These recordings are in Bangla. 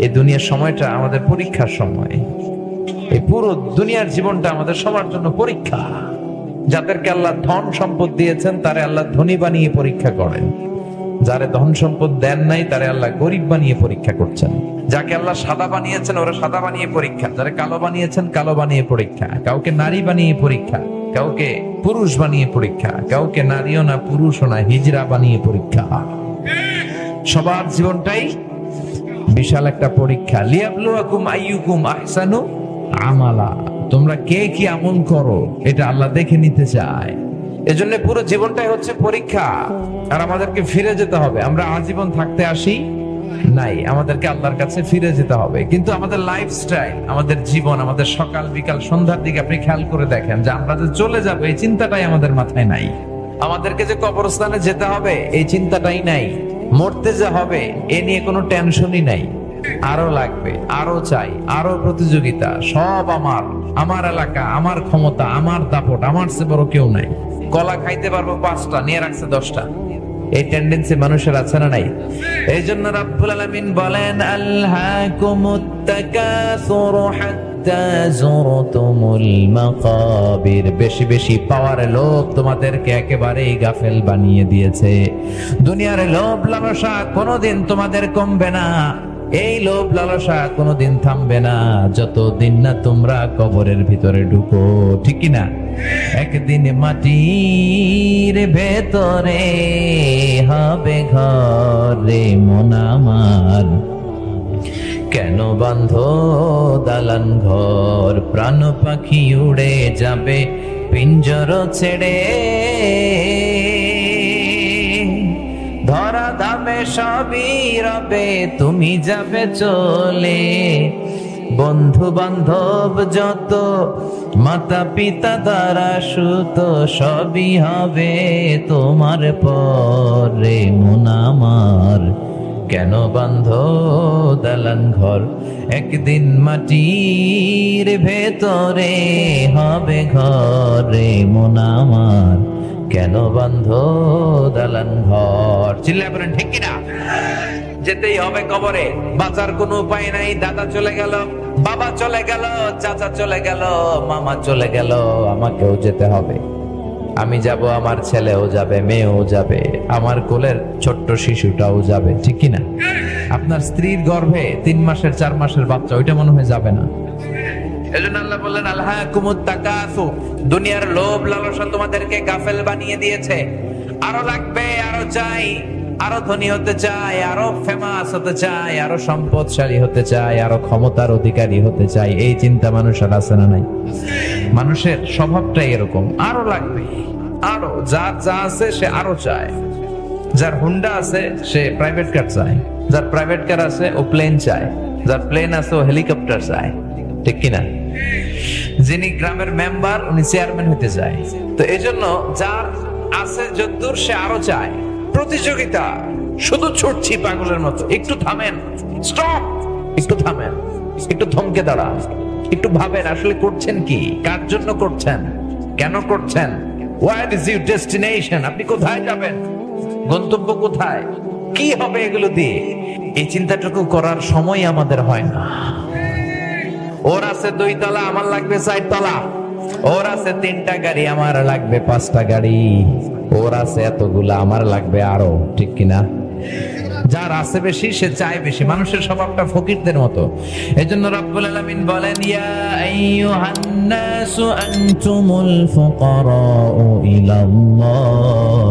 এই দুনিয়ার সময়টা আমাদের পরীক্ষার সময়। এই পুরো দুনিয়ার জীবনটা আমাদের সবার জন্য পরীক্ষা। যাদেরকে আল্লাহ ধন সম্পদ দিয়েছেন তারে আল্লাহ ধনী বানিয়ে পরীক্ষা করেন, যারে ধন সম্পদ দেন নাই তারে আল্লাহ গরিব বানিয়ে পরীক্ষা করছেন। যাকে আল্লাহ সাদা বানিয়েছেন ওরা সাদা বানিয়ে পরীক্ষা, যারা কালো বানিয়েছেন কালো বানিয়ে পরীক্ষা, কাউকে নারী বানিয়ে পরীক্ষা, কাউকে পুরুষ বানিয়ে পরীক্ষা, কাউকে নারীও না পুরুষও না হিজড়া বানিয়ে পরীক্ষা। সবার জীবনটাই বিশাল একটা পরীক্ষা। লিয়াবলুয়াকুম আইয়ুকুম আহসানু আমালা, তোমরা কে কি আমল করো এটা আল্লাহ দেখে নিতে চায়। এজন্য পুরো জীবনটাই হচ্ছে পরীক্ষা। আর আমাদেরকে ফিরে যেতে হবে। আমরা আজীবন থাকতে আসি নাই, আমাদেরকে আল্লাহর কাছে ফিরে যেতে হবে। কিন্তু আমাদের লাইফস্টাইল, আমাদের জীবন, আমাদের সকাল বিকাল সন্ধ্যার দিকে আপনি খেয়াল করে দেখেন যে আমরা যে চলে যাবো এই চিন্তাটাই আমাদের মাথায় নাই। আমাদেরকে যে কবরস্থানে যেতে হবে এই চিন্তাটাই নাই। মরতে যে হবে এ নিয়ে কোনো টেনশনই নাই। আরো লাগবে, আরো চাই, আরো প্রতিযোগিতা, সব আমার, আমার এলাকা, আমার ক্ষমতা, আমার দাপট, আমার চেয়ে বড় কেউ নাই। কলা খাইতে পারবো 5টা, নিয়ে রাখছে 10টা। এই টেন্ডেন্সি মানুষের আছে না নাই? এই জন্য রাব্বুল আলামিন বলেন আলহাকুমুত তাকাসুরু হাত্তা যুরতুমুল মাকাবির। বেশি বেশি পাওয়ার লোভ তোমাদেরকে একেবারেই গাফেল বানিয়ে দিয়েছে। দুনিয়ার লোভ লালসা কোনোদিন তোমাদের কমবে না। এই লোভ লালসা কোনোদিন থামবে না যতদিন না তোমরা কবরের ভিতরে ঢুকো, ঠিক কি না? একদিন মাটির ভেতরে হবে ঘরে মন আমার, কেন বান্ধ দালান ঘর, প্রাণ পাখি উড়ে যাবে পিঞ্জর ছেড়ে, ধরা ধামে সবই রবে তুমি যাবে চলে, বন্ধু বান্ধব যত মাতা পিতা দ্বারা সুত সবই হবে তোমার পরে মন আমার, কেন বান্ধ দালান ঘর, একদিন মাটির ভেতরে হবে ঘরে মন আমার, কেন বান্ধ দালান ঘর। চিল্লায় বলেন ঠিক কিনা? যেতেই হবে কবরে, বাঁচার কোনো উপায় নাই। দাদা চলে গেল, বাবা চলে গেল, চাচা চলে গেল, মামা চলে গেল, আমাকেও যেতে হবে। আমি যাব, আমার ছেলেও যাবে, মেয়েও যাবে, আমার কোলের ছোট্ট শিশুটাও যাবে, ঠিক কিনা? আপনার স্ত্রীর গর্ভে 3 মাসের 4 মাসের বাচ্চা, ওইটা মনে হয় যাবে না। এজন্য আল্লাহ বললেন আলহাকুমুত তাকাসুর, দুনিয়ার লোভ লালসা তোমাদেরকে গাফেল বানিয়ে দিয়েছে। আরো লাগবে, আরো চাই, আরো ধনী হতে চাই, আরো ফেমাস হতে চাই, আরো সম্পদশালী হতে চাই, আরো ক্ষমতার অধিকারী হতে চাই। এই চিন্তা মানুষের আছে না নাই? মানুষের স্বভাবটাই এরকম, আরো লাগবে, আরো। যার যা আছে সে আরো চায়। যার হুন্ডা আছে সে প্রাইভেট কার চায়, যার প্রাইভেট কার আছে ও প্লেন চায়, যার প্লেন আছে ও হেলিকপ্টার চায়, ঠিক কিনা? যিনি গ্রামের মেম্বার উনি চেয়ারম্যান হতে চায়। তো এই জন্য যার আছে যদ্দূর সে আরো চায়। প্রতিযোগিতা, শুধু ছুটছি পাগলের মতো। একটু থামেন, স্টপ, একটু থামেন, একটু থমকে দাঁড়ান, একটু ভাবেন আসলে করছেন কি, কার জন্য করছেন, কেন করছেন, হোয়াট ইজ ইউর ডেস্টিনেশন, আপনি কোথায় যাবেন, গন্তব্য কোথায়, কি হবে এগুলো দিয়ে। এই চিন্তাটুকু করার সময় আমাদের হয় না। ওর আছে 2 তলা, আমার লাগবে 4 তলা। ওর আছে 3টা গাড়ি, আমার লাগবে 5টা গাড়ি। ওর আছে এতগুলা, আমার লাগবে আরো, ঠিক কিনা? যার আছে বেশি সে চায় বেশি। মানুষের স্বভাবটা ফকিরদের মতো। এজন্য রব্বুল আলামিন বলেন ইয়া আইয়ুহান নাসু আনতুমুল ফুকারাউ ইলাল্লাহ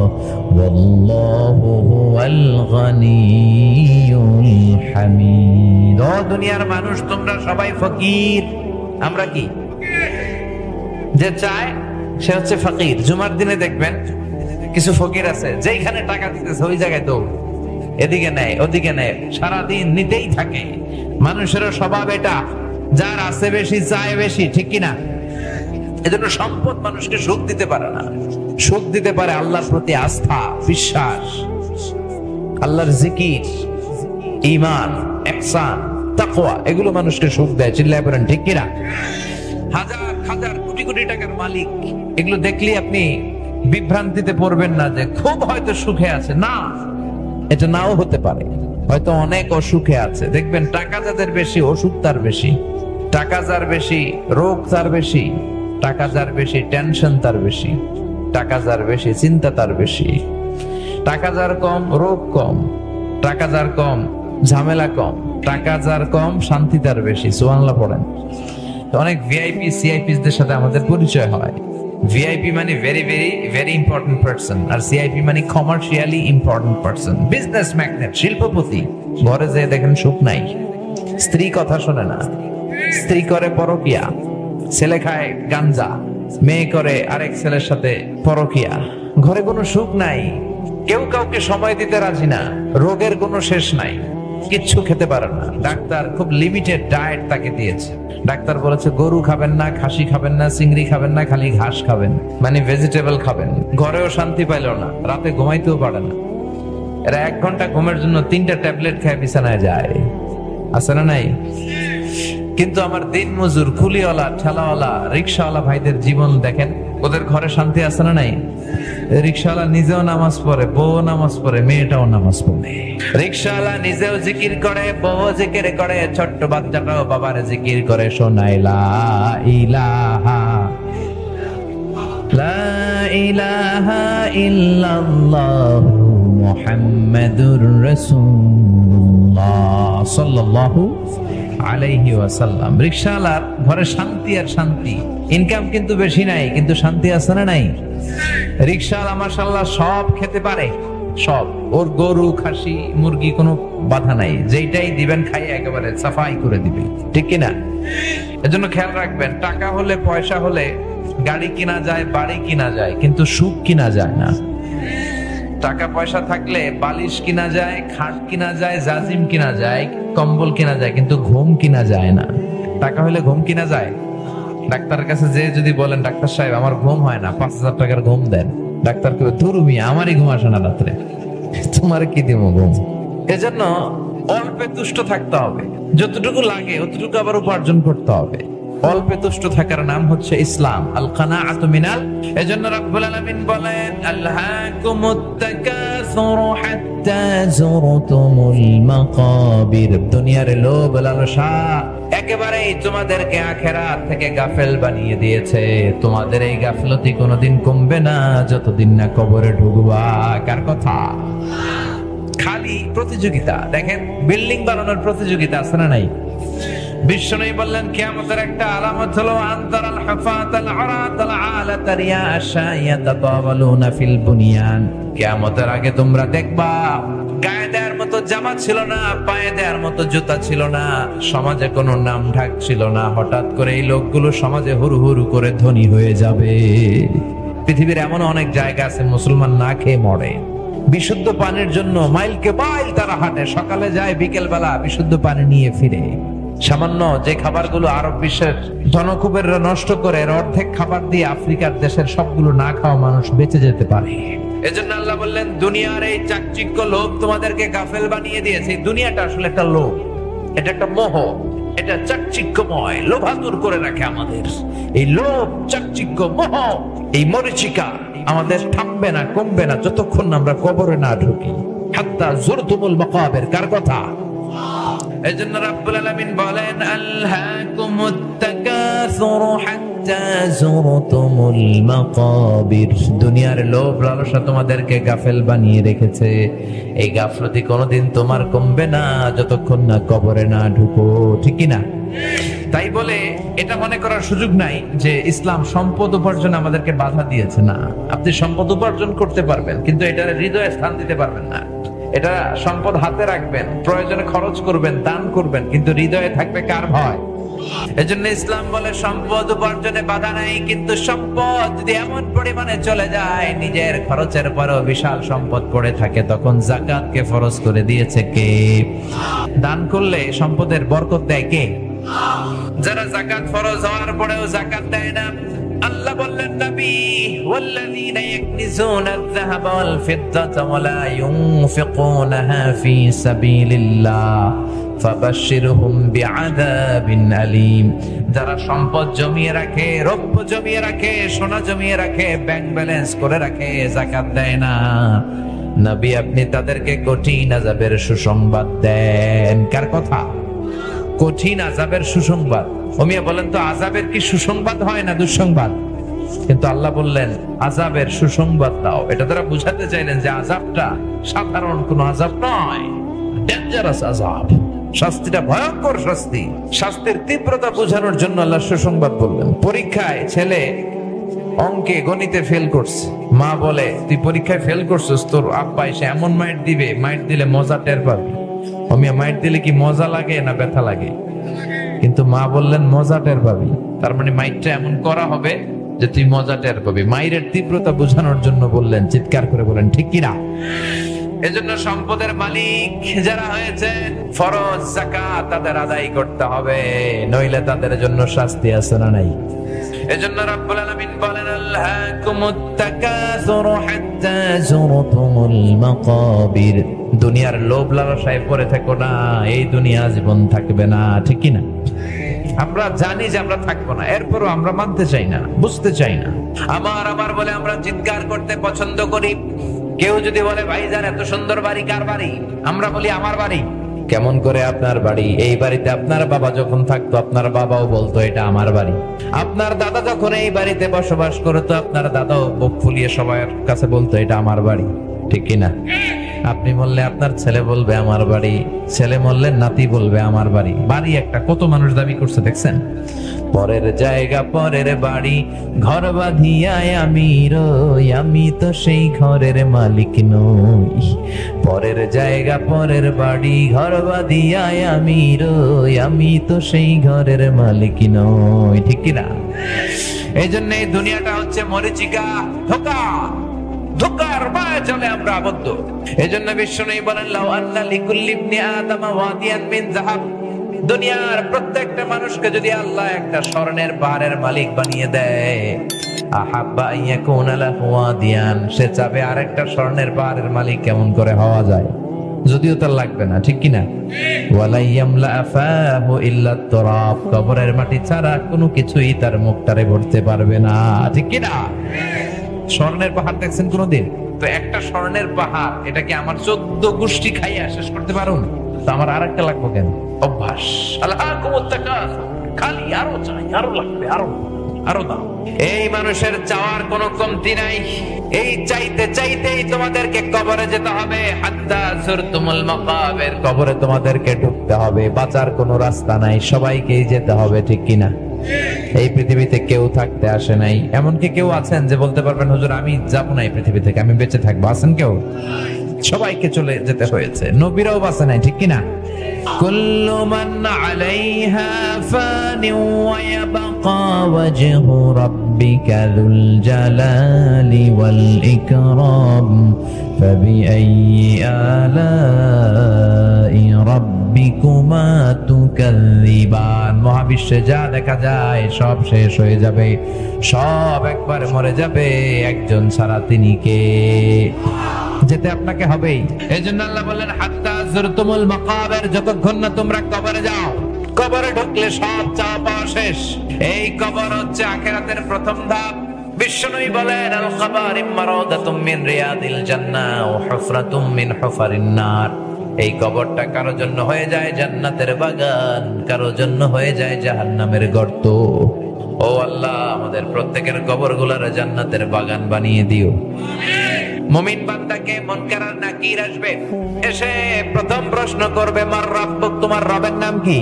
ওয়াল্লাহু হুয়াল গনিয়ুল হামিদ। ও দুনিয়ার মানুষ, তোমরা সবাই ফকির। আমরা কি? যে চায় সে হচ্ছে ফকির। জুমার দিনে দেখবেন কিছু ফকির আছে, যেখানে টাকা দিতেছে ওই জায়গায় দৌড়, এদিকে নেয় ওদিকে নেয়, সারাদিন নিতেই থাকে। মানুষের স্বভাব এটা, যার আছে বেশি চায় বেশি, ঠিক কিনা? এজন্য সম্পদ মানুষকে সুখ দিতে পারে না। সুখ দিতে পারে আল্লাহর প্রতি আস্থা, বিশ্বাস, আল্লাহর জিকির, ঈমান, ইহসান, তাকওয়া, এগুলো মানুষকে সুখ দেয়। চিল্লায় বলেন ঠিক কিনা? হাজার হাজার কোটি কোটি টাকার মালিক, এগুলো দেখলে আপনি বিভ্রান্তিতে পড়বেন না যে খুব হয়তো সুখে আছে। না, এটা নাও হতে পারে। হয়তো অনেক অসুখে আছে, দেখবেন টাকা যাদের বেশি অসুখ তার বেশি, টাকা যার বেশি রোগ তার বেশি, টাকা যার বেশি টেনশন তার বেশি, টাকা যার বেশি চিন্তা তার বেশি, টাকা যার কম রোগ কম, টাকা যার কম ঝামেলা কম, টাকা যার কম শান্তি তার বেশি। সুবহানাল্লাহ পড়েন। অনেক ভিআইপি সিআইপিদের সাথে আমাদের পরিচয় হয়। ভিআইপি মানে very very very important person, আর সিআইপি মানে commercially important person, business magnate, শিল্পপতি। ঘরে যেয়ে দেখেন সুখ নাই, স্ত্রী কথা শোনে না, স্ত্রী করে পরকিয়া, ছেলে খায় গাঞ্জা, মেয়ে করে আরেক ছেলের সাথে পরকিয়া, ঘরে কোনো সুখ নাই, কেউ কাউকে সময় দিতে রাজি না, রোগের কোনো শেষ নাই, কিচ্ছু খেতে পারে না। ডাক্তার খুব লিমিটেড ডায়েট তাকে দিয়েছে। ডাক্তার বলেছে গরু খাবেন না, খাসি খাবেন না, চিংড়ি খাবেন না, খালি ঘাস খাবেন, মানে ভেজিটেবল খাবেন। ঘরেও শান্তি পাইল না, রাতে ঘুমাইতেও পারে না। এরা 1 ঘন্টা ঘুমের জন্য 3টা ট্যাবলেট খেয়ে বিছানায় যায়, আছে না নাই? কিন্তু আমার দিন মজুর, কুলিওয়ালা, ঠেলাওয়ালা, রিক্সাওয়ালা ভাইদের জীবন দেখেন, ওদের ঘরে শান্তি আছে না নাই? রিক্সাওয়ালা নিজেও নামাজ পড়ে, বউ নামাজ পড়ে, মেয়েটাও নামাজ পড়ে। রিক্সাওয়ালা নিজেও জিকির করে, বউ জিকির করে, ছোট্ট বাচ্চাটাও বাবার জিকির করে। শোনাই লা ইলাহা লা ইলাহা ইল্লাল্লাহু মুহাম্মাদুর রাসূলুল্লাহ সাল্লাল্লাহু আলাইহি ওয়াসাল্লাম। রিকশাওয়ালার ঘরে শান্তি আর শান্তি, ইনকাম কিন্তু বেশি নাই, কিন্তু শান্তি আছে না নাই? রিকশাওয়ালা মাশাআল্লাহ সব খেতে পারে, সব, ওর গরু খাসি মুরগি কোনো বাধা নাই, যেইটাই দিবেন খাইয়ে একেবারে সাফাই করে দিবে, ঠিক কিনা? এজন্য খেয়াল রাখবেন, টাকা হলে পয়সা হলে গাড়ি কিনা যায়, বাড়ি কিনা যায়, কিন্তু সুখ কিনা যায় না। টাকা পয়সা থাকলে বালিশ কিনা যায়, খাট কিনা যায়, জাজিম কিনা যায়, কম্বল কিনা যায়, কিন্তু ঘুম কিনা যায় না। টাকা হলে ঘুম কিনা যায়? ডাক্তারের কাছে যে যদি বলেন ডাক্তার সাহেব আমার ঘুম হয় না, 5,000 টাকার ঘুম দেন, ডাক্তার কবে ধুর মিয়া আমারই ঘুম আসে না রাত্রে, তোমার কি দিব ঘুম? এজন্য অল্পে তুষ্ট থাকতে হবে, যতটুকু লাগে অতটুকু আবার উপার্জন করতে হবে। অল্পে তুষ্ট থাকার নাম হচ্ছে ইসলাম, আল কানাআতু মিনাল। এজন্য রাব্বুল আলামিন বলেন আলহাকুমুত তাকাসুর হাত্তা যুরতুমুল মাকাবির। দুনিয়ার লোভ লালসা একেবারেই তোমাদেরকে আখিরাত থেকে গাফেল বানিয়ে দিয়েছে। তোমাদের এই গাফলতি কোনোদিন কমবে না যতদিন না কবরে ঢুকবা। কার কথা? খালি প্রতিযোগিতা। দেখেন বিল্ডিং বানানোর প্রতিযোগিতা আছে না নাই? বিশ্বনবী বললেন কিয়ামতের একটা আলামত হলো আনতারাল হুফাতাল আরাতাল আলাতা রিয়াশা ইয়াতাতাওয়ালুনা ফিল বুনিয়ান। কিয়ামতের আগে তোমরা দেখবা গায়ে দেওয়ার মতো জামা ছিল না, পায়ে দেওয়ার মতো জুতা ছিল না, সমাজে কোনো নাম ঢাক ছিল না। হঠাৎ করে এই লোকগুলো সমাজে হুরু হুরু করে ধনী হয়ে যাবে। পৃথিবীর এমন অনেক জায়গা আছে মুসলমান না খেয়ে মরে। বিশুদ্ধ পানির জন্য মাইলকে মাইল তারা হাঁটে, সকালে যায় বিকেল বেলা বিশুদ্ধ পানি নিয়ে ফিরে। সামান্য যে খাবারগুলো আরব বিশ্বের ধনকুবেররা নষ্ট করে, এর অর্ধেক খাবার দিয়ে আফ্রিকার দেশের সবগুলো না খাওয়া মানুষ বেঁচে যেতে পারে। এজন্য আল্লাহ বললেন দুনিয়ার এই চাকচিক্য লোভ তোমাদেরকে গাফেল বানিয়ে দিয়েছে। দুনিয়াটা আসলে একটা লোভ, এটা একটা মোহ, এটা চাকচিক্যময়, লোভাতুর করে রাখে আমাদের। এই লোভ, চাকচিক্য, মোহ, এই মরিচিকা আমাদের থামবে না, কমবে না যতক্ষণ না আমরা কবরে না ঢুকি। হাত্তা যুরতুমুল মাকাবির। কার কথা? এজন্য রাব্বুল আলামিন বলেন আলহাকুমুত তাকাসুর হাত্তা যুরতুমুল মাকাবির। দুনিয়ার লোভ লালসা তোমাদেরকে গাফেল বানিয়ে রেখেছে। এই গাফলতি কোনোদিন তোমার কমবে না যতক্ষণ না কবরে না ঢুকো, ঠিক কি না? তাই বলে এটা মনে করার সুযোগ নাই যে ইসলাম সম্পদ উপার্জন আমাদেরকে বাধা দিয়েছে। না, আপনি সম্পদ উপার্জন করতে পারবেন, কিন্তু এটার হৃদয়ে স্থান দিতে পারবেন না। এটা সম্পদ হাতে রাখবেন, প্রয়োজনে খরচ করবেন, দান করবেন, কিন্তু হৃদয়ে থাকবে কার ভয়? এজন্য ইসলাম বলে সম্পদ উপার্জনে বাধা নাই, কিন্তু সম্পদ যদি এমন পরিমাণে চলে যায় নিজের খরচের পরেও বিশাল সম্পদ পড়ে থাকে, তখন যাকাতকে ফরজ করে দিয়েছে কে? দান করলে সম্পদের বরকত দেয় কে? যারা যাকাত ফরজ হওয়ার পরেও যাকাত দেয় না, আল্লাহ বললেন নবী ওয়াল্লাযীনা ইয়াকনিজুনা আয-যাহাবা ওয়াল ফিদ্দাতা ওয়া লা ইউনফিকুনাহা ফী সাবিলিল্লাহ ফাবাশশিরহুম বিআযাবিন আলীম। যারা সম্পদ জমিয়ে রাখে, রৌপ্য জমিয়ে রাখে, সোনা জমিয়ে রাখে, ব্যাংক ব্যালেন্স করে রাখে, যাকাত দেয় না, নবী আপনি তাদেরকে কঠিন আযাবের সুসংবাদ দেন। কার কথা? কঠিন আযাবের সুসংবাদ। ওমিয়া বলেন তো, আযাবের কি সুসংবাদ হয় না দুঃসংবাদ? কিন্তু আল্লাহ বললেন আযাবের সুসংবাদ দাও। এটা তারা বুঝাতে চাইলেন যে আযাবটা সাধারণ কোন আযাব নয়, ডেঞ্জারাস আযাব, শাস্তিটা ভয়ঙ্কর শাস্তি। শাস্তির তীব্রতা বোঝানোর জন্য আল্লাহ সুসংবাদ বললেন। পরীক্ষায় ছেলে অঙ্কে গণিতে ফেল করছে, মা বলে তুই পরীক্ষায় ফেল করছিস, তোর আব্বা এসে এমন মাইট দিবে, মাইট দিলে মজা টের পাবি। অমিয়া মাইট দিলে কি মজা লাগে না ব্যথা লাগে? কিন্তু মা বললেন মজা টের পাবি, তার মানে মাইটটা এমন করা হবে যে তুই মজা টের পাবি। মাইরের তীব্রতা বোঝানোর জন্য বললেন, চিৎকার করে বলেন ঠিক কিনা? এজন্য সম্পদের মালিক যারা হয়েছে, ফরজ যাকাত তাদের আদায় করতে হবে, নইলে তাদের জন্য শাস্তি আছে না নাই? এজন্য রাব্বুল আলামিন বলেন আল্লাহকুমুত তাকাসুরু হাত্তা যুরতুমুল মাকাবির। দুনিয়ার লোভ লালসায় পড়ে থেকো না, এই দুনিয়া জীবন থাকবে না, ঠিক কি না? আমরা জানি যে আমরা থাকবো না, এরপরও আমরা মানতে চাই না, বুঝতে চাই না। আমার বলে আমরা চিৎকার করতে পছন্দ করি। কেউ যদি বলে ভাইজান এত সুন্দর বাড়ি কার বাড়ি? আমরা বলি আমার বাড়ি। কেমন করে আপনার বাড়ি? এই বাড়িতে আপনার বাবা যখন থাকতো আপনার বাবাও বলতো এটা আমার বাড়ি। আপনার দাদা যখন এই বাড়িতে বসবাস করতো আপনার দাদাও বুক ফুলিয়ে সবার কাছে বলতো এটা আমার বাড়ি, ঠিক কিনা? আপনি বললে আপনার ছেলে বলবে আমার বাড়ি, ছেলে বললে নাতি বলবে আমার বাড়ি। বাড়ি একটা কত মানুষ দাবি করছে দেখছেন? পরের জায়গা পরের বাড়ি, ঘর বাঁধিয়ায় আমি রই, আমি তো সেই ঘরের মালিক নই। পরের জায়গা পরের বাড়ি, ঘর বাঁধিয়ায় আমি রই, আমি তো সেই ঘরের মালিক নই, ঠিক কিনা? এই জন্য এই দুনিয়াটা হচ্ছে মরিচিকা, ধোঁকা, ধোঁকার মায়া চলে আমরা আবদ্ধ। এই জন্য বিশ্বনবী বলেন লাউ আন্না লিকুল্লি ইবনি আদম ওয়াদিয়ান মিন যাহাব। দুনিয়ার প্রত্যেকটা মানুষকে যদি আল্লাহ একটা স্বর্ণের পাহাড়ের মালিক বানিয়ে দেয়, আহাব্বা আইয়াকুনা লাহু ওয়াদিয়ান, সে চাবে আরেকটা স্বর্ণের পাহাড়ের মালিক কেমন করে হওয়া যায়, যদিও তার লাগবে না, ঠিক কিনা? ওয়ালা ইয়ামলা আফাহু ইল্লা তুরাব, কবরের মাটি ছাড়া কোনো কিছুই তার মুখটারে ভরতে পারবে না, ঠিক কিনা? স্বর্ণের পাহাড় দেখছেন কোনদিন? তো একটা স্বর্ণের পাহাড়, এটা কি আমার 14 গোষ্ঠী খাইয়া শেষ করতে পারুন? তো আমার আরেকটা লাগবে কেন? অভ্যাস। আল্লাহকুমুত তাকাসুর, খালি আরো চাই, আরো লাগবে, আরো দাও। এই মানুষের চাওয়ার কোনো কমতি নাই। এই চাইতে চাইতেই তোমাদেরকে কবরে যেতে হবে। হাত্তা যুরতুমুল মাকাবির, কবরে তোমাদেরকে ঢুকতে হবে, বাঁচার কোনো রাস্তা নাই, সবাইকেই যেতে হবে, ঠিক কিনা? এই পৃথিবীতে কেউ থাকতে আসে নাই। এমনকি কেউ আছেন যে বলতে পারবেন হুজুর আমি যাব না এই পৃথিবী থেকে, আমি বেঁচে থাকবো? আছেন কেউ? সবাইকে চলে যেতে হয়েছে, নবীরাও বাঁচে নাই, ঠিক কিনা? কুল্লু মান আলাইহা ফানি ওয়া ইয়াবকা ওয়াজহু রাব্বিকা যুল জালালি ওয়াল ইকরাম ফাবিআইয়ি আলাই রাব্বিকুমা তুকাযযিবান। মহাবিশ্বে যা দেখা যায় সব শেষ হয়ে যাবে, সব একবার মরে যাবে, একজন ছাড়া তিনি কে? যেতে আপনাকে হবেই। এজন্য আল্লাহ বললেন হাত্তা যুরতুমুল মাকাবির, যতক্ষণ না তোমরা কবরে যাও। কবরে ঢুকলে সব চাওয়া পাওয়া শেষ। এই কবর হচ্ছে আখিরাতের প্রথম ধাপ। বিশ্বনবী বলেন আল কবর মারাদাতুম মিন রিয়াদিল জান্নাহ ওয়া হুফরাতুম মিন হুফারিন নার। এই কবরটা কারো জন্য হয়ে যায় জান্নাতের বাগান, কারো জন্য হয়ে যায় জাহান্নামের গর্ত। ও আল্লাহ, আমাদের প্রত্যেকের কবরগুলোরে জান্নাতের বাগান বানিয়ে দিও। মুমিন বান্দাকে মুনকার আর নাকির আসবে, এসে প্রথম প্রশ্ন করবে মার রাব্বুক, তোমার রবের নাম কি?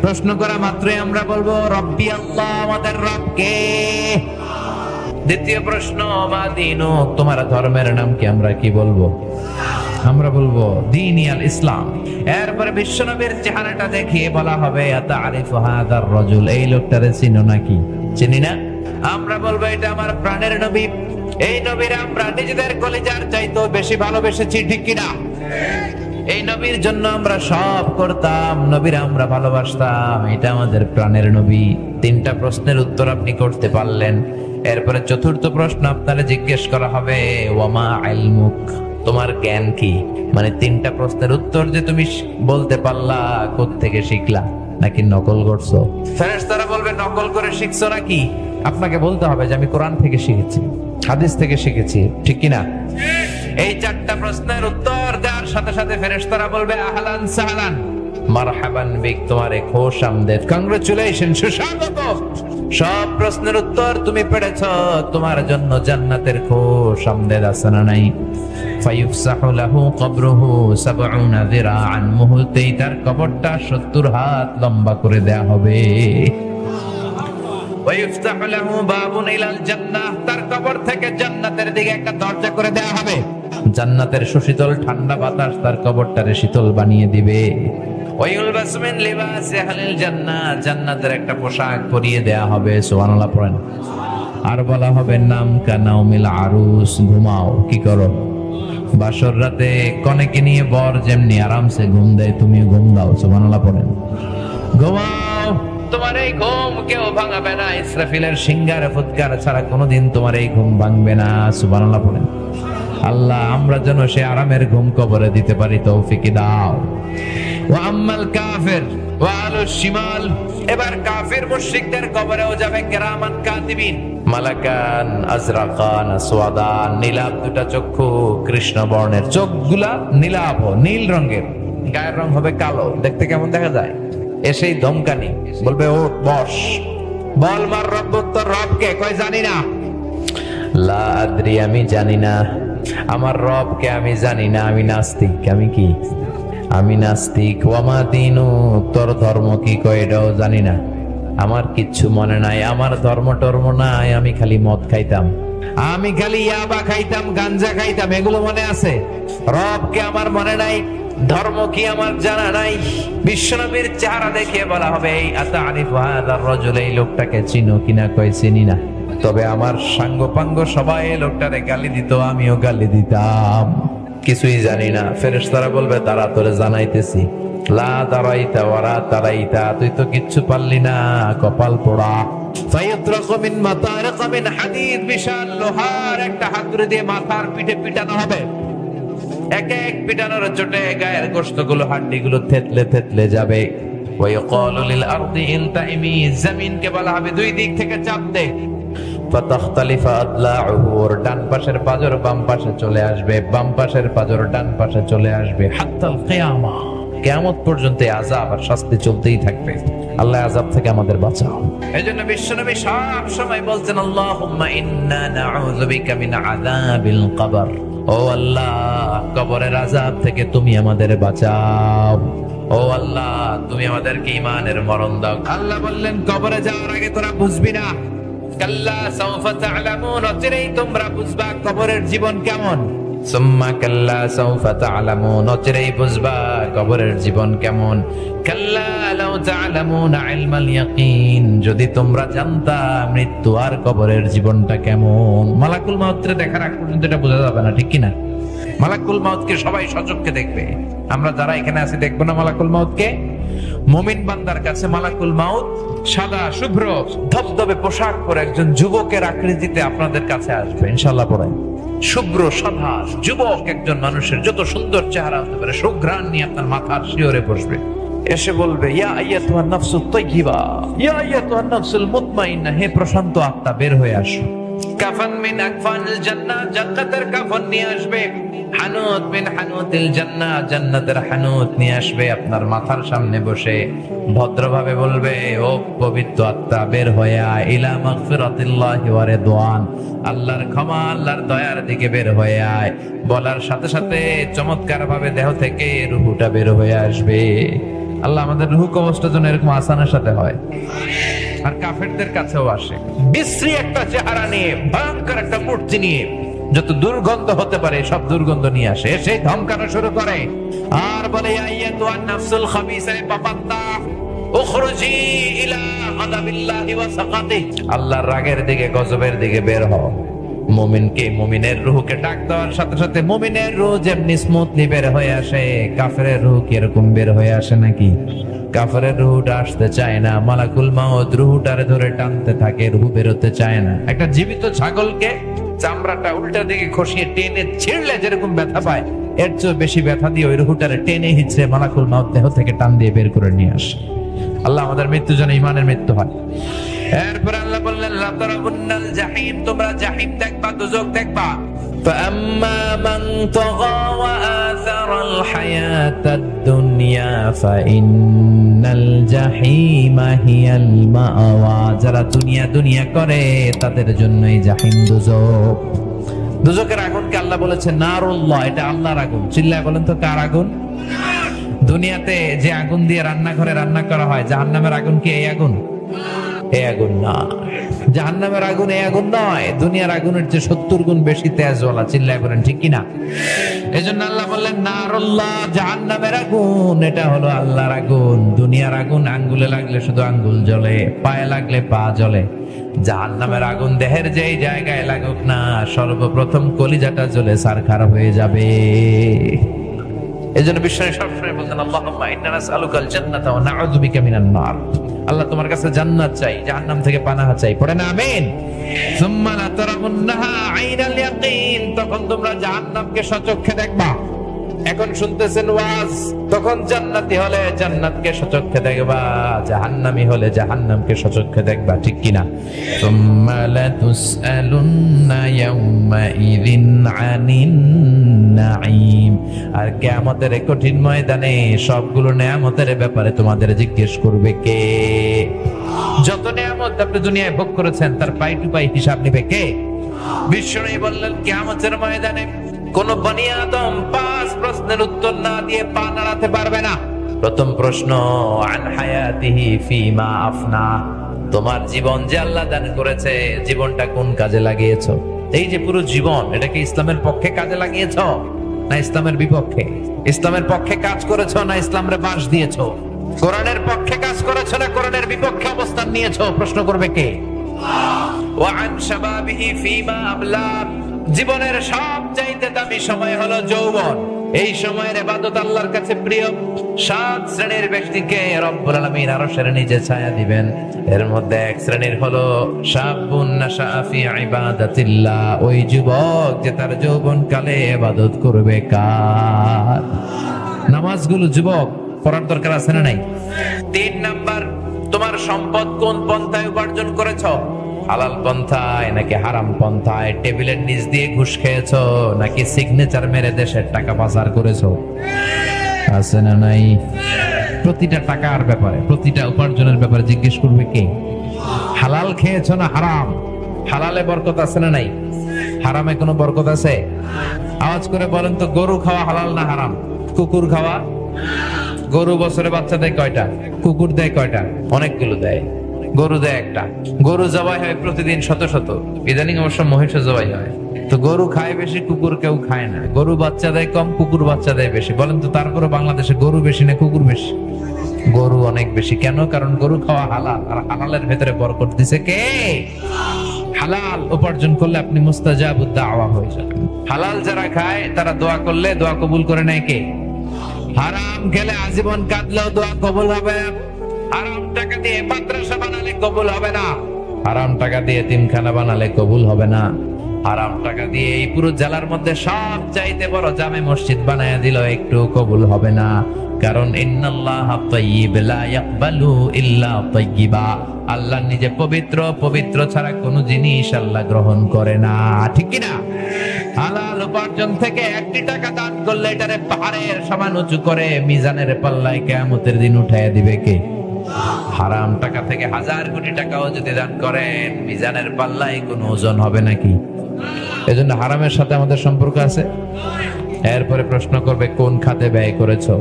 প্রশ্ন করা মাত্রই আমরা বলবো রব্বি আল্লাহ, আমাদের রব কে? দ্বিতীয় প্রশ্ন মা দীনুক, তোমার ধর্মের নাম কি? আমরা কি বলবো? আমরা বলবো দীনি আল ইসলাম। এরপরে বিশ্বনবীর চেহারাটা দেখিয়ে বলা হবে আতারিফু হাদার রাজুল, এই লোকটারে চিনো নাকি? চিনি না। আমরা বলবো এটা আমার প্রাণের নবী। এই নবীর আমরা নিজেদের কলিজার চাইতেও বেশি ভালোবেসেছি, ঠিক কিনা? এই নবীর জন্য আমরা সব করতাম, নবীর আমরা ভালোবাসতাম, এটা আমাদের প্রাণের নবী। তিনটা প্রশ্নের উত্তর আপনি করতে পারলেন। এরপরে চতুর্থ প্রশ্ন আপনারা জিজ্ঞেস করা হবে ওয়ামা ইলমুক, তোমার জ্ঞান কি? মানে তিনটা প্রশ্নের উত্তর যে তুমি বলতে পারলা, কোত্থেকে শিখলা, নাকি নকল করছো? ফেরেশতারা বলবে নকল করে শিখছো নাকি? আপনাকে বলতে হবে যে আমি কোরআন থেকে শিখেছি, হাদিস থেকে শিখেছি, ঠিক কিনা? এই চারটা প্রশ্নের উত্তর দেওয়ার সাথে সাথে ফেরেশতারা বলবে আহলান সাহলান মারহাবান বিক, তোমারে খোশ আমদেদ, কংগ্রাচুলেশন, সুস্বাগত। সব প্রশ্নের উত্তর তুমি পেরেছো, তোমার জন্য জান্নাতের খোশ আমদেদ আছে না নাই? ফায়ুফসাহু লাহু কবরুহু ৭০ যিরাআন, মুহূর্তেই তার কবরটা ৭০ হাত লম্বা করে দেয়া হবে। ওয়ায়ুফতাহু লাহু বাবুন ইলাল জান্নাহ, তার কবর থেকে জান্নাতের দিকে একটা দরজা করে দেয়া হবে। জান্নাতের সুশীতল ঠান্ডা বাতাস তার কবরটারে শীতল বানিয়ে দিবে। ওয়ায়ুলবাসু মিন লিবাসি আহলিল জান্নাহ, জান্নাতের একটা পোশাক পরিয়ে দেয়া হবে। সুবহানাল্লাহ পড়েন। আর বলা হবে নাম কানাউমিল আরুস, ঘুমাও। কি করো? বাসর রাতে কনেকে নিয়ে বর যেমনি আরামসে ঘুম দেয়, তুমি ঘুম দাও। সুবহানাল্লাহ পড়েন। ঘুমাও, তোমার এই ঘুম কেউ ভাঙাবে না। ইসরাফিলের সিংহার ফুৎকার ছাড়া কোনোদিন তোমার এই ঘুম ভাঙবে না। সুবহানাল্লাহ পড়েন। আল্লাহ আমরা যেন সে আরামের ঘুম কবরে দিতে পারি, তৌফিক দাও। ওয়া আম্মাল কাফির ওয়া আলুশ শিমাল, এবার কাফির মুশরিকদের কবরেও যাবে কিরামান কাতিবিন, মালাকান আজরাকান আসওয়াদান, নীলাভ দুটা চক্ষু, কৃষ্ণ বর্ণের, চোখগুলা নীলাভ, নীল রঙের, গায়ের রং হবে কালো, দেখতে কেমন দেখা যায়? এসেই ধমকানি, বলবে ও বস, বল মার রব্বুক, তোর রবকে? কয় জানি না। লা আদ্রি, আমি জানি না আমার রবকে, আমি জানি না, আমি নাস্তিক। আমি কি? আমি নাস্তিক। ওয়ামা দিনু, তোর ধর্ম কি? কয় এটাও জানি না, আমার কিচ্ছু মনে নাই, আমার ধর্ম টর্ম নাই, আমি খালি মদ খাইতাম, আমি খালি ইয়াবা খাইতাম, গাঞ্জা খাইতাম, এগুলো মনে আছে। রবকে আমার মনে নাই, ধর্ম কি আমার জানা নাই। বিশ্বনবীর চেহারা দেখে বলা হবে আতারিফু হাযার রাজুল, এই লোকটাকে চিনো কিনা? কয় চিনি না, তবে আমার সাঙ্গপাঙ্গ সবাই এই লোকটারে গালি দিত, আমিও গালি দিতাম, কিছুই জানি না। ফেরেশতারা বলবে তারা তোরে জানাইতেছি। লা দারাইতা ওয়ারা তারাইতা, তুই তো কিচ্ছু পারলি না, কপাল পোড়া। ফায়াতরাকু মিন মাতারিক মিন হাদিদ, বিশাল লোহার একটা হাতুড়ি দিয়ে মাথার পিঠে পিটানো হবে। এক এক পিটানোর চোটে গায়ের গোশতগুলো, হাড্ডিগুলো থেতলে থেতলে যাবে। ওয়ায়াকালু লিল আরদি ইনতাইমি, জমিনকে বলা হবে দুই দিক থেকে চাপ দে। ফাতাখতালিফা আদলাউহু, ডান পাশের পাজর বাম পাশে চলে আসবে, বাম পাশের পাজর ডান পাশে চলে আসবে। হাত্তাল কিয়ামা, কিয়ামত পর্যন্ত আযাব আর শাস্তি চলতেই থাকবে। আল্লাহ আযাব থেকে আমাদের বাঁচাও। এজন্য বিশ্বনবী সব সময় বলতেন আল্লাহুম্মা ইন্না নাউযু বিকা মিন আযাবিল কবর, ও আল্লাহ কবরের আযাব থেকে তুমি আমাদের বাঁচাও। ও আল্লাহ তুমি আমাদেরকে ঈমানের মরণ দাও। আল্লাহ বললেন কবরে যাওয়ার আগে তোরা বুঝবি না, কাল্লা সাউফা তা'লামুন, অচিরেই তোমরা বুঝবা কবরের জীবন কেমন। সুম্মা কাল্লা সাউফা তা'লামুন, অচিরেই বুঝবা কবরের জীবন কেমন। কাল্লা লাউ তা'লামুনা ইলমাল ইয়াকিন, যদি তোমরা জানতা মৃত্যু আর কবরের জীবনটা কেমন। মালাকুল মাউতকে দেখার আগ পর্যন্ত এটা বোঝা যাবে না, ঠিক কি না? মালাকুল মাউতকে সবাই সচক্ষে দেখবে, আমরা যারা এখানে আছি দেখবো না মালাকুল মাউতকে। মুমিন বান্দার কাছে মালাকুল মাউত সাদা শুভ্র ধবধবে পোশাক পরে একজন যুবকের আকৃতিতে আপনাদের কাছে আসবে ইনশাআল্লাহ। পড়ে শুভ্র সাদা যুবক একজন মানুষের যত সুন্দর চেহারা হতে পারে, সুঘ্রাণ নিয়ে আপনার মাথার শিয়রে বসবে, এসে বলবে ইয়া আইয়াতুহান নাফসুত তাইয়্যিবা, ইয়া আইয়াতুহান নাফসুল মুতমাইন্না, হে প্রশান্ত আত্মা বের হয়ে আসো। কাফান মিন আকফানিল জান্নাহ, জান্নাতের কাফন নিয়ে আসবে। হানুত মিন হানুতিল জান্নাহ, জান্নাতের হানুত নিয়ে আসবে। আপনার মাথার সামনে বসে ভদ্রভাবে বলবে ও পবিত্র আত্মা বের হয়ে আয়, ইলা মাগফিরাতিল্লাহি ওয়া রিদওয়ান, আল্লাহর ক্ষমা আল্লাহর দয়ার দিকে বের হয়ে আয়। বলার সাথে সাথে চমৎকার ভাবে দেহ থেকে রূহটা বের হয়ে আসবে। আল্লাহ আমাদের রূহ কবজটা যেন এরকম আসানের সাথে হয়। আর কাফেরদের কাছেও আসে বিশ্রী একটা চেহারা নিয়ে, ভয়ঙ্কর একটা মূর্তি নিয়ে, যত দুর্গন্ধ হতে পারে সব দুর্গন্ধ নিয়ে আসে, এসে ধমকানো শুরু করে আর বলে আইয়াতুন নাফসুল খাবিসা পাপাত্তা উখরুজি ইলা গাদাবিল্লাহি ওয়া সাকাতি, আল্লাহর রাগের দিকে গজবের দিকে বের হও। মুমিনকে মুমিনের রূহকে ডাক দেওয়ার সাথে সাথে মুমিনের রূহ যেমনি স্মুথলি বের হয়ে আসে, কাফেরের রূহ কি এরকম বের হয়ে আসে নাকি? কাফেরের রূহটা আসতে চায় না, মালাকুল মাউত রূহটারে ধরে টানতে থাকে, রূহ বেরোতে চায় না। একটা জীবিত ছাগলকে চামড়াটা উল্টা দিকে খসিয়ে টেনে ছিঁড়লে যেরকম ব্যথা পায়, এর চেয়ে বেশি ব্যথা দিয়ে ওই রূহটারে টেনে হিচড়ে মালাকুল মাউত দেহ থেকে টান দিয়ে বের করে নিয়ে আসে। আল্লাহ আমাদের মৃত্যু যেন ঈমানের মৃত্যু হয়। এরপর আল্লাহ বললেন লাতারাবুন্নাল জাহিম, তোমরা জাহিম দেখবা, দোজখ দেখবা। فأما من طغى وآثر الحياة الدنيا فإن الجحيم هي المأوى যারা দুনিয়া করে তাদের জন্যই জাহিম দুজক। দুজকের আগুনকে আল্লাহ বলেছেন নারুল্লাহ, এটা আল্লাহর আগুন। চিল্লায় বলেন তো কার আগুন? দুনিয়াতে যে আগুন দিয়ে রান্নাঘরে রান্না করা হয়, জাহান্নামের আগুন কি এই আগুন? এই আগুন না, জাহান্নামের আগুন এই আগুন নয়। দুনিয়ার আগুনের চেয়ে 70 গুণ বেশি তেজওয়ালা। চিল্লায় বলেন ঠিক কিনা? এজন্য আল্লাহ বললেন নারুল্লাহ, জাহান্নামের আগুন এটা হলো আল্লাহর আগুন। দুনিয়ার আগুন আঙ্গুলে লাগলে শুধু আঙ্গুল জ্বলে, পায়ে লাগলে পা জ্বলে। জাহান্নামের আগুন দেহের যেই জায়গায় লাগুক না, সর্বপ্রথম কলিজাটা জ্বলে সারখার হয়ে যাবে। এজন্য বিশ্বনবী সবসময় বলতেন আল্লাহুম্মা ইন্না নাসআলুকাল জান্নাতা ওয়া নাউযু বিকা মিনান নার। আল্লাহ তোমার কাছে জান্নাত চাই, জাহান্নাম থেকে পানাহ চাই। পড়েন আমিন। সুম্মা লা তারাউন্নাহা আইনাল ইয়াকিন, তখন তোমরা জাহান্নামকে সচক্ষে দেখবা। এখন শুনতেছেন ওয়াজ, তখন জান্নাতি হলে জান্নাতকে সচক্ষে দেখবা, জাহান্নামী হলে জাহান্নামকে সচক্ষে দেখবা। ঠিক কিনা? সুম্মা লা তুসআলুন্না ইয়াউমা ইযিন আনিন নাঈম। আর কিয়ামতের কঠিন ময়দানে সবগুলো নিয়ামতের ব্যাপারে তোমাদের জিজ্ঞেস করবে কে? যত নিয়ামত আপনি দুনিয়ায় ভোগ করেছেন তার পাই টু পাই হিসাব নেবে কে? বিশ্বনবী বললেন কিয়ামতের ময়দানে কোন বনি আদম 5 প্রশ্নের উত্তর না দিয়ে পা নাড়াতে পারবে না। প্রথম প্রশ্ন আন হায়াতিহি ফিমা আফনা, তোমার জীবন যে আল্লাহ দান করেছে, জীবনটা কোন কাজে লাগিয়েছো? এই যে পুরো জীবন, এটা কি ইসলামের পক্ষে কাজে লাগিয়েছো না ইসলামের বিপক্ষে? ইসলামের পক্ষে কাজ করেছো না ইসলামরে বাঁশ দিয়েছো? কোরআনের পক্ষে কাজ করেছো না কোরআনের বিপক্ষে অবস্থান নিয়েছো? প্রশ্ন করবে কে? ওয়া আন শাবাবিহি ফিমা আবলা, জীবনের সবচাইতে দামি সময় হলো যৌবন। এই সময়ের ইবাদত আল্লাহর কাছে প্রিয়। 7 শ্রেণীর ব্যক্তিকে রব্বুল আলামিন আরশের নিচে ছায়া দিবেন। এর মধ্যে এক শ্রেণীর হলো শাবুন নাশা ফি ইবাদাতিল্লাহ, ওই যুবক যে তার যৌবন কালে ইবাদত করবে কার? নামাজগুলো যুবক পড়ার দরকার আছে না নাই? 3 নাম্বার, তোমার সম্পদ কোন পন্থায় উপার্জন করেছো? হালাল পন্থায় নাকি হারাম পন্থায়? টেবিলের নিচ দিয়ে ঘুষ খেয়েছো নাকি সিগনেচার মেরে দেশের টাকা পাচার করেছো? আছে না নাই? প্রতিটা টাকার ব্যাপারে, প্রতিটা উপার্জনের ব্যাপারে জিজ্ঞেস করবে কে? হালাল খেয়েছো না হারাম? হালালে বরকত আছে না নাই? হারামে কোনো বরকত আছে? আওয়াজ করে বলেন তো, গরু খাওয়া হালাল না হারাম? কুকুর খাওয়া? গরু বছরে বাচ্চা দেয় কয়টা? কুকুর দেয় কয়টা? অনেকগুলো দেয়। গরু দেয় একটা। গরু জবাই হয় প্রতিদিন শত শত, ইদানিং অবশ্য মহিষও জবাই হয়। তো গরু খায় বেশি, কুকুর কেউ খায় না। গরু বাচ্চা দেয় কম, কুকুর বাচ্চা দেয় বেশি। বলেন তো তারপরে বাংলাদেশে গরু বেশি না কুকুর বেশি? গরু অনেক বেশি। কেন? কারণ গরু খাওয়া হালাল, আর হালালের ভেতরে বরকত দিছে কে? হালাল উপার্জন করলে আপনি মুস্তাজাবুদ দাওয়া হয়ে যাবেন। হালাল যারা খায় তারা দোয়া করলে দোয়া কবুল করে নেয় কে? হারাম খেলে আজীবন কাঁদলেও দোয়া কবুল হবে। হারাম টাকা দিয়ে মাদ্রাসা বানালে কবুল হবে না। হারাম টাকা দিয়ে এতিমখানা বানালে কবুল হবে না। হারাম টাকা দিয়ে এই পুরো জেলার মধ্যে সব চাইতে বড় জামে মসজিদ বানায়া দিল, একটু কবুল হবে না। কারণ ইন্নাল্লাহা তাইয়্যিব লা ইয়াকবালু ইল্লা তাইয়্যিবা, আল্লাহ নিজে পবিত্র, পবিত্র ছাড়া কোনো জিনিস আল্লাহ গ্রহণ করে না। ঠিক কি না? হালাল উপার্জন থেকে 1 টাকা দান করলে এটারে পাহাড়ের সমান উঁচু করে মিজানের পাল্লায় কিয়ামতের দিন উঠাইয়া দিবে কে? হারাম টাকা থেকে 1000 কোটি টাকাও যদি দান করেন, মিজানের পাল্লায় কোনো ওজন হবে নাকি? এজন্য হারামের সাথে আমাদের সম্পর্ক আছে। এরপরে প্রশ্ন করবে কোন খাতে ব্যয় করেছো?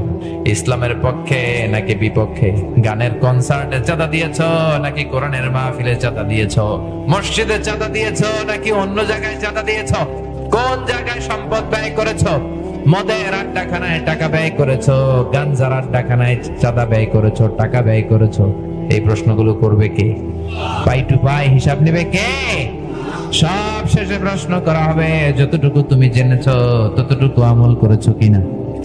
ইসলামের পক্ষে নাকি বিপক্ষে? গানের কনসার্টে চাঁদা দিয়েছো নাকি কোরআনের মাহফিলে চাঁদা দিয়েছো? মসজিদে চাঁদা দিয়েছো নাকি অন্য জায়গায় চাঁদা দিয়েছো? কোন জায়গায় সম্পদ ব্যয় করেছো? মদের আড্ডাখানায় টাকা ব্যয় করেছো, গাঞ্জার আড্ডাখানায় চাঁদা ব্যয় করেছো, টাকা ব্যয় করেছো? এই প্রশ্নগুলো করবে কে? পাই টু পাই হিসাব নেবে কে? সব শেষে প্রশ্ন করা হবে যতটুকু তুমি জেনেছো ততটুকু আমল করেছো কিনা।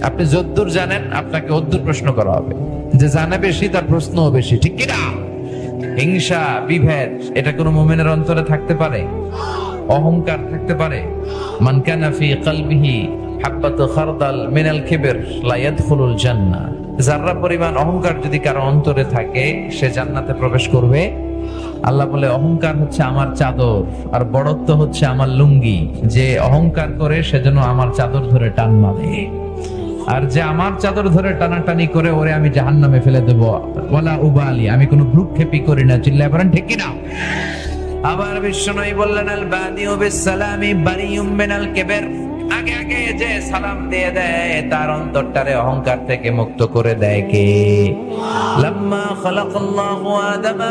আপনি যতদূর জানেন আপনাকে অদ্দূর প্রশ্ন করা হবে। যে জানে বেশি তার প্রশ্নও বেশি। ঠিক কিনা? হিংসা, বিভেদ, এটা কোনো মুমিনের অন্তরে থাকতে পারে? অহংকার থাকতে পারে? মান কানা ফি কলবিহি হাব্বাতু খারদাল মিনাল কিবর লা ইয়াদখুলুল জান্নাহ, যাররা পরিমাণ অহংকার যদি কারো অন্তরে থাকে সে জান্নাতে প্রবেশ করবে আল্লাহ বলে অহংকার হচ্ছে আমার চাদর আর বড়ত্ব হচ্ছে আমার লুঙ্গি। যে অহংকার করে সেজন্য আমার চাদর ধরে টান মারে, আর যে আমার চাদর ধরে টানাটানি করে ওরে আমি জাহান্নামে ফেলে দেব। ওয়ালা উবালি, আমি কোনো ভ্রুক্ষেপই করি না। চিল্লায় বলেন ঠিক কিনা? আবার বিশ্বনবী বললেন আল বাদিউ বিসসালামি বারিউম মিনাল কিবর, আগে আগে যে সালাম দিয়ে দেয় তার অন্তরটারে অহংকার থেকে মুক্ত করে দেয় কে? লাম্মা খালাকাল্লাহু আদামা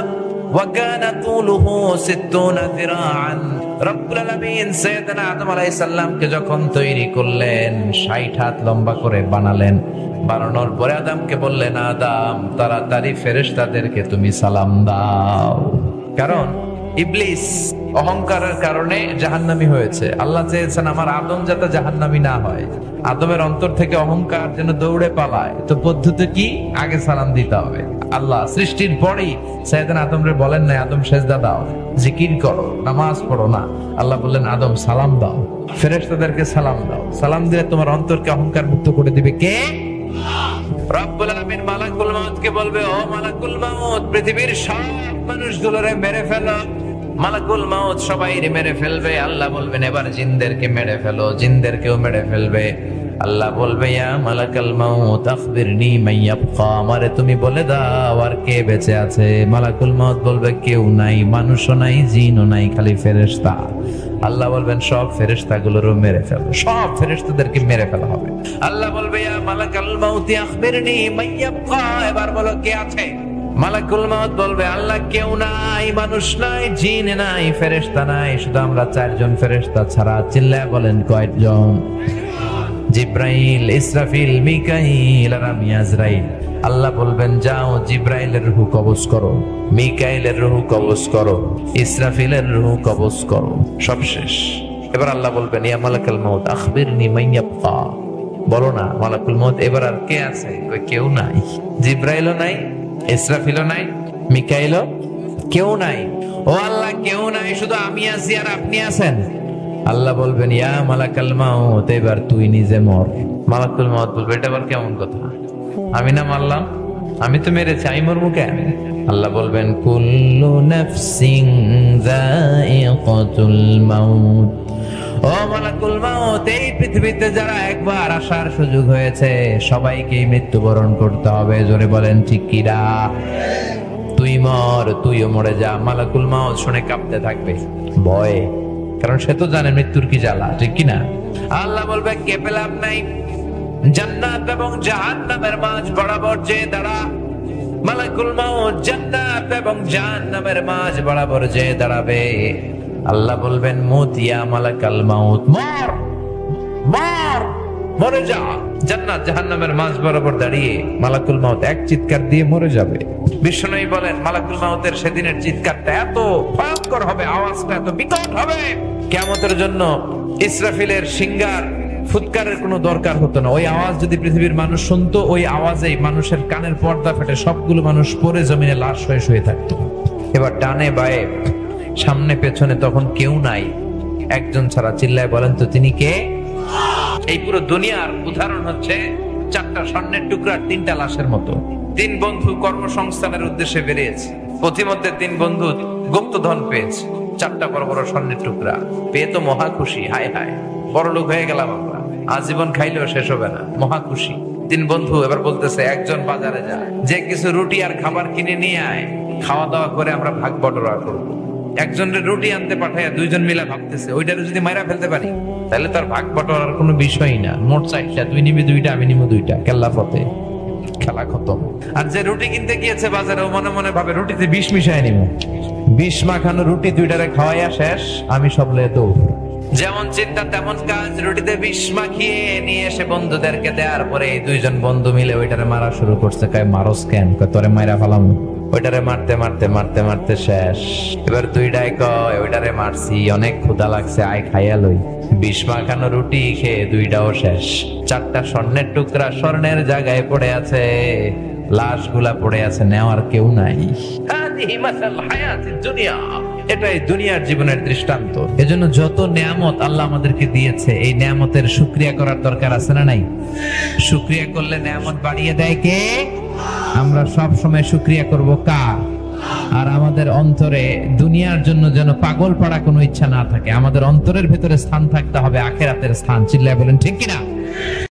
ওয়া কানা তুলুহু 60 যিরাআন, রব্বুল আলামিন সাইয়েদনা আদম আলাইহিস সালামকে যখন তৈরি করলেন 60 হাত লম্বা করে বানালেন। বানানোর পরে আদমকে বললেন, আদম তাড়াতাড়ি ফেরেশতাদেরকে তুমি সালাম দাও। কারণ ইবলিস অহংকারের কারণে জাহান্নামী হয়েছে। আল্লাহ চেয়েছেন আমার আদম যাতে জাহান্নামী না হয়, আদমের অন্তর থেকে অহংকার যেন দৌড়ে পালায়। তো পদ্ধতি কি? আগে সালাম দিতে হবে। আল্লাহ সৃষ্টির পরেই সাইয়েদনা আদমরে বলেন না আদম সেজদা দাও, জিকির করো, নামাজ পড়ো না। আল্লাহ বললেন আদম সালাম দাও, ফেরেশতাদেরকে সালাম দাও। সালাম দিলে তোমার অন্তরকে অহংকার মুক্ত করে দিবে কে? রব্বুল আলামিন মালাকুল মাউতকে বলবে, ও মালাকুল মাউত পৃথিবীর সব মানুষগুলোরে মেরে ফেলো। মালাকুল মাউত সবাইরে মেরে ফেলবে। আল্লাহ বলবেন এবার জিনদেরকে মেরে ফেলো, জিনদেরকেও মেরে ফেলবে। আল্লাহ বলবে ইয়া মালাকাল মাউত আখবিরনি মান ইয়াবকা, আমারে তুমি বলে দাও আর কে বেঁচে আছে। মালাকুল মাউত বলবে কেউ নাই, মানুষও নাই, জিনও নাই, খালি ফেরেশতা। আল্লাহ বলবেন সব ফেরেশতাগুলোরও মেরে ফেলো, সব ফেরেশতাদেরকে মেরে ফেলা হবে। আল্লাহ বলবে ইয়া মালাকাল মাউত আখবিরনি মান ইয়াবকা, এবার বলো কে আছে। মালাকুল মাউত বলবে আল্লাহ কেউ নাই, মানুষ নাই, জিন নাই, ফেরেশতা নাই, শুধু আমরা 4 জন ফেরেশতা ছাড়া। চিল্লায় বলেন কয়জন? জিব্রাইল, ইসরাফিল, মিকাইল আর আমি আজরাইল। আল্লাহ বলবেন যাও জিব্রাইলের রূহ কবজ করো, মিকাইলের রূহ কবজ করো, ইসরাফিলের রূহ কবজ করো। সব শেষ। এবার আল্লাহ বলবেন ইয়া মালাকাল মাউত আখবিরনি মান ইয়াবকা, বলো না মালাকুল মাউত এবার আর কে আছে? ওই কেউ নাই, জিব্রাইলও নাই, ইসরাফিলও নাই, মিকাইলও কেউ নাই। ও আল্লাহ কেউ নাই, শুধু আমি আছি আর আপনি আছেন। আল্লাহ বলবেন ইয়া মালাকাল মাউত এবার তুই নিজে মর। মালাকুল মাউত বলবে এটা আবার কেমন কথা? আমি না মারলাম, আমি তো মেরেছি, আমি মরবো কেন? আল্লাহ বলবেন কুল্লু নাফসিন যায়িকাতুল মাউত, ও মালাকুল মাউত এই পৃথিবীতে যারা একবার আসার সুযোগ হয়েছে সবাইকেই মৃত্যুবরণ করতে হবে। জোরে বলেন ঠিক কিনা? তুই মর, তুইও মরে যা। মালাকুল মাউত শুনে কাঁপতে থাকবে ভয়ে, কারণ সে তো জানে মৃত্যুর কি জ্বালা, ঠিক কিনা? আল্লাহ বলবে কেঁপে লাভ নাই, জান্নাত এবং জাহান্নামের মাঝ বরাবর যে দাঁড়া। মালাকুল মাউত জান্নাত এবং জাহান্নামের মাঝ বরাবর যে দাঁড়াবে। আল্লাহ বলবেন মুত ইয়া মালাকাল মাউত, মর মর, মরে যা। জান্নাত জাহান্নামের মাঝ বরাবর দাঁড়িয়ে মালাকুল মাউত এক চিৎকার দিয়ে মরে যাবে। বিশ্বনবী বলেন মালাকুল মাউতের সেদিনের চিৎকারটা এত ভয়ঙ্কর হবে, আওয়াজটা এত বিকট হবে, কিয়ামতের জন্য ইসরাফিলের সিঙ্গার ফুৎকারের কোনো দরকার হতো না। ওই আওয়াজ যদি পৃথিবীর মানুষ শুনতো, ওই আওয়াজেই মানুষের কানের পর্দা ফেটে সবগুলো মানুষ পড়ে জমিনে লাশ হয়ে শুয়ে থাকতো। এবার ডানে বায়ে সামনে পেছনে তখন কেউ নাই, একজন ছাড়া। চিল্লায় বলেন তো তিনি কে? এই পুরো দুনিয়ার উদাহরণ হচ্ছে 4টা স্বর্ণের টুকরার 3টা লাশের মতো। 3 বন্ধু কর্মসংস্থানের উদ্দেশ্যে বেরিয়েছে, পথিমধ্যে 3 বন্ধু গুপ্তধন পেয়েছে, 4টা বড় বড় স্বর্ণের টুকরা পেয়ে তো মহা খুশি। হায় হায়, বড় লোক হয়ে গেলাম আমরা, আজীবন খাইলেও শেষ হবে না, মহা খুশি। 3 বন্ধু এবার বলতেছে একজন বাজারে যা, যে কিছু রুটি আর খাবার কিনে নিয়ে আয়, খাওয়া দাওয়া করে আমরা ভাগ বটরা করবো। একজনের রুটি আনতে পাঠায় 2 জন মিলে ভাবতেছে ওইটারে যদি মাইরা ফেলতে পারি তাহলে তার ভাগ বটরার কোনো বিষয়ই না। মোট 4টা, তুই নিবি 2টা, আমি নিবো 2টা, কেল্লা ফতে, খেলা খতম। আর যে রুটি কিনতে গিয়েছে বাজারে, ও মনে মনে ভাবে রুটিতে বিষ মিশায় নিবো, বিষ মাখানো রুটি 2টারে খাওয়াইয়া শেষ, আমি সব লে তো। যেমন চিন্তা তেমন কাজ, রুটিতে বিষ মাখিয়ে নিয়ে এসে বন্ধুদেরকে দেওয়ার পরে 2 জন বন্ধু মিলে ওইটারে মারা শুরু করছে। কয় মারস কেন? কয় তোরে মাইরা ফেলাম। ওইটারে মারতে মারতে মারতে মারতে শেষ। এবার 2টাই কয় ওইটারে মারছি, অনেক ক্ষুধা লাগছে, আয় খাইয়া লই। বিষ মাখানো রুটি খেয়ে 2টাও শেষ। 4টা স্বর্ণের টুকরা স্বর্ণের জায়গায় পড়ে আছে, লাশগুলা পড়ে আছে, নেওয়ার কেউ নাই। এটাই দুনিয়ার জীবনের দৃষ্টান্ত। এজন্য যত নেয়ামত আল্লাহ আমাদেরকে দিয়েছে, এই নেয়ামতের শুকরিয়া করার দরকার আছে না নাই? শুকরিয়া করলে নেয়ামত বাড়িয়ে দেয় কে? আমরা সব সময় শুকরিয়া করব কার? আর আমাদের অন্তরে দুনিয়ার জন্য যেন পাগল পাড়া কোনো ইচ্ছা না থাকে। আমাদের অন্তরের ভেতরে স্থান থাকতে হবে আখিরাতের স্থান। চিল্লায় বলেন ঠিক কিনা?